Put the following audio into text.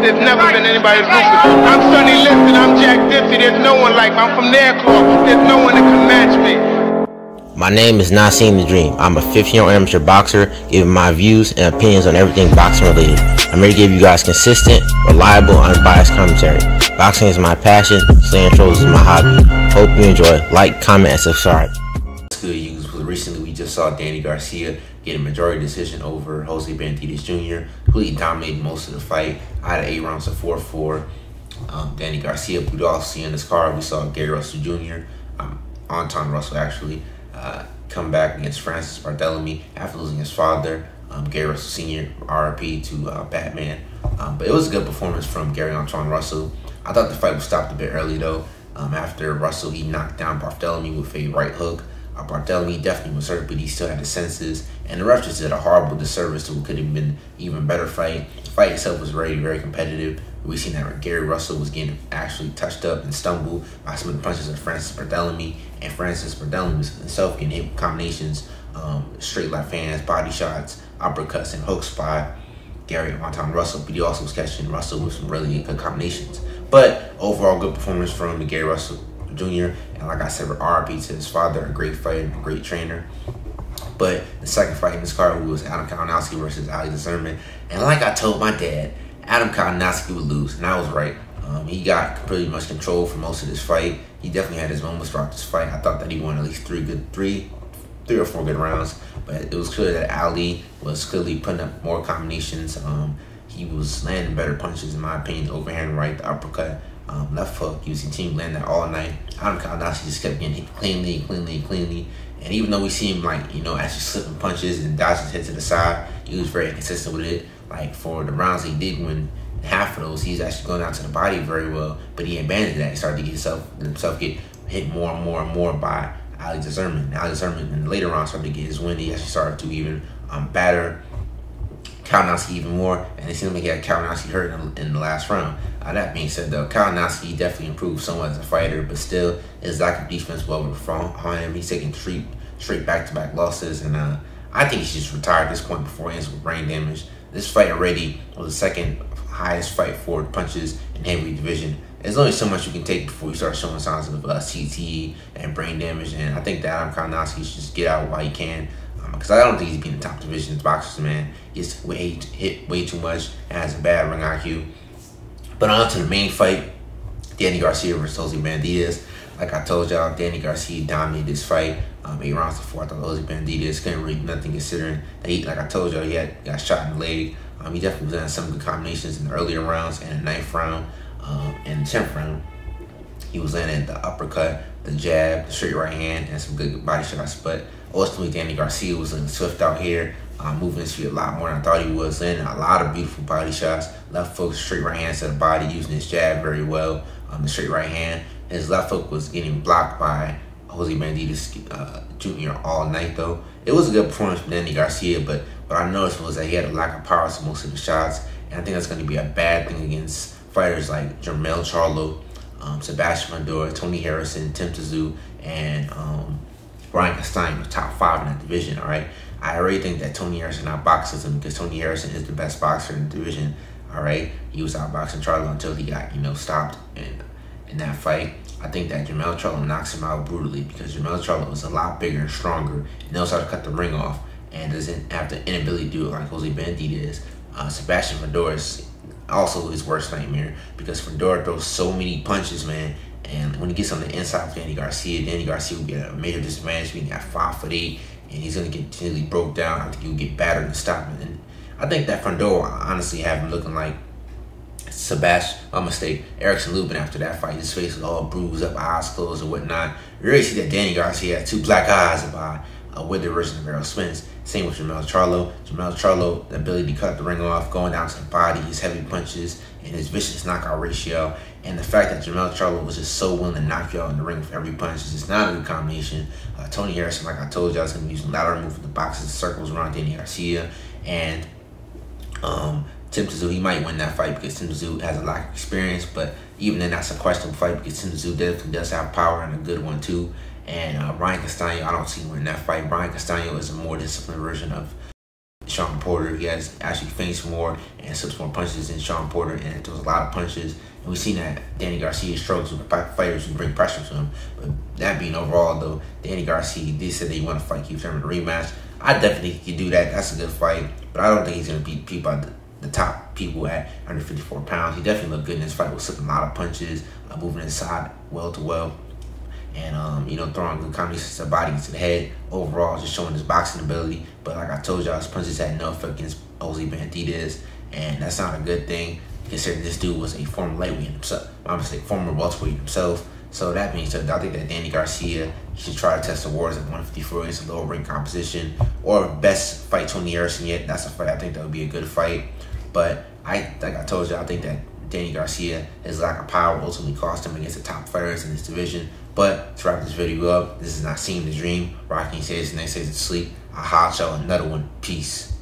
There's never been anybody as ruthless. I'm Sonny Liston, I'm Jack Dempsey. There's no one like me. I'm from their club. There's no one that can match me. My name is Nassim the Dream. I'm a 15-year-old amateur boxer, giving my views and opinions on everything boxing related. I'm here to give you guys consistent, reliable, unbiased commentary. Boxing is my passion, slaying trolls is my hobby. Hope you enjoy. Like, comment, and subscribe. What's good, you? Recently, we just saw Danny Garcia get a majority decision over Jose Benavidez Jr. Completely dominated most of the fight. Out of 8 rounds to 4-4. Danny Garcia, we'd all see in this card. We saw Gary Russell Jr. Anton Russell actually. Come back against Francis Barthélemy after losing his father, Gary Russell Sr., RIP to Batman. But it was a good performance from Gary Antoine Russell. I thought the fight was stopped a bit early though. After Russell, he knocked down Barthélemy with a right hook. Barthélemy definitely was hurt, but he still had the senses. And the ref just did a horrible disservice to what could have been an even better fight. The fight itself was very, very competitive. We seen that Gary Russell was getting actually touched up and stumbled by some of the punches of Francis Barthélemy. And Francis Barthélemy himself getting hit with combinations, straight left hands, body shots, uppercuts, and hooks by Gary Antoine Russell. But he also was catching Russell with some really good combinations. But overall, good performance from Gary Russell Jr. And like I said, RIP to his father, a great fighter, a great trainer. But the second fight in this card was Adam Kalinowski versus Ali Zerman. And like I told my dad, Adam Kalinowski would lose, and I was right. He got pretty much control for most of this fight. He definitely had his moments throughout this fight. I thought that he won at least three or four good rounds, but it was clear that Ali was clearly putting up more combinations. He was landing better punches, in my opinion. The overhand right, the uppercut, left hook. He was continuing landing that all night. Adam Kalinowski just kept getting hit cleanly. And even though we see him, like, actually slipping punches and dodging his head to the side, he was very consistent with it. Like, for the rounds he did win, half of those, he's actually going down to the body very well. But he abandoned that. He started to get himself get hit more and more by Ali Zerman. Ali Zerman in the later rounds started to get his win. He actually started to even batter Kalinowski even more. And it seemed like he had Kalinowski hurt in the last round. That being said, though, Kalinowski definitely improved somewhat as a fighter, but still, his lack of defense well on him. He's taking straight back-to-back losses, and I think he should just retire at this point before he ends with brain damage. This fight already was the second highest fight for punches in the heavyweight division. There's only so much you can take before you start showing signs of CTE and brain damage, and I think that Adam Kalinowski should just get out while he can, because I don't think he's beating top division boxers, man. He's hit way too much and has a bad ring IQ. But on to the main fight, Danny Garcia versus Jose Benavidez. Like I told y'all, Danny Garcia dominated this fight. 8 rounds to 4. I thought Jose Benavidez couldn't really do nothing, considering that like I told y'all, he got shot in the leg. He definitely was in some good combinations in the earlier rounds and the 9th round and the 10th round. He was landing the uppercut, the jab, the straight right hand, and some good body shots. But ultimately, Danny Garcia was looking swift out here, moving his feet a lot more than I thought he was, landing a lot of beautiful body shots. Left hook, straight right hand to the body, using his jab very well. The straight right hand. His left hook was getting blocked by Jose Benavidez Jr. all night, though. It was a good performance from Danny Garcia, but what I noticed was that he had a lack of power to most of the shots, and I think that's going to be a bad thing against fighters like Jermell Charlo, Sebastian Fundora, Tony Harrison, Tim Tszyu, and Brian Castano, top 5 in that division, all right? I already think that Tony Harrison outboxes him because Tony Harrison is the best boxer in the division, all right? He was outboxing Charlo until he got, stopped in that fight. I think that Jermell Charlo knocks him out brutally because Jermell Charlo is a lot bigger and stronger and knows how to cut the ring off and doesn't have the inability to do it like Jose Benavidez. Sebastian Fundora is also his worst nightmare because Fundora throws so many punches, man. And when he gets on the inside of Danny Garcia will be at a major disadvantage being at 5'8", and he's going to get continually broke down. I think he'll get battered and stopped. And I think that Fundora honestly have him looking like Erickson Lubin after that fight. His face was all bruised up, eyes closed and whatnot. You really see that Danny Garcia had 2 black eyes by a withered version of Errol Spence. Same with Jermell Charlo. Jermell Charlo, the ability to cut the ring off, going down to the body, his heavy punches, and his vicious knockout ratio. And the fact that Jermell Charlo was just so willing to knock you out in the ring with every punch is just not a good combination. Tony Harrison, like I told y'all, is going to be using lateral move for the boxes, circles around Danny Garcia. And Tim Tszyu, he might win that fight because Tim Tszyu has a lack of experience, but even then, that's a questionable fight because Tim Tszyu definitely does have power and a good one too. And Brian Castano, I don't see him winning that fight. Brian Castano is a more disciplined version of Sean Porter. He has actually feints more and slips more punches than Sean Porter, and throws a lot of punches. And we've seen that Danny Garcia struggles with fighters who bring pressure to him. But that being overall, though, Danny Garcia did say that he want to fight Keith Thurman in a rematch. I definitely could do that. That's a good fight. But I don't think he's going to beat people at the top people at under 54 pounds. He definitely looked good in this fight with slipping a lot of punches, moving inside well to well. And, you know, throwing good combinations to the body, to the head. Overall, just showing his boxing ability. But like I told y'all, his punches had no effect against Jose Benavidez. And that's not a good thing, considering this dude was a former lightweight himself. I'm going to say former welterweight himself. So that being said, I think that Danny Garcia should try to test the waters at 154 against a lower rank composition. Or best fight Tony Harrison yet. That's a fight I think that would be a good fight. But like I told you, I think that Danny Garcia, his lack of power ultimately cost him against the top fighters in this division. But to wrap this video up, this is Not Seeing the Dream. Rocking says next days to sleep. I'll holler y'all another one. Peace.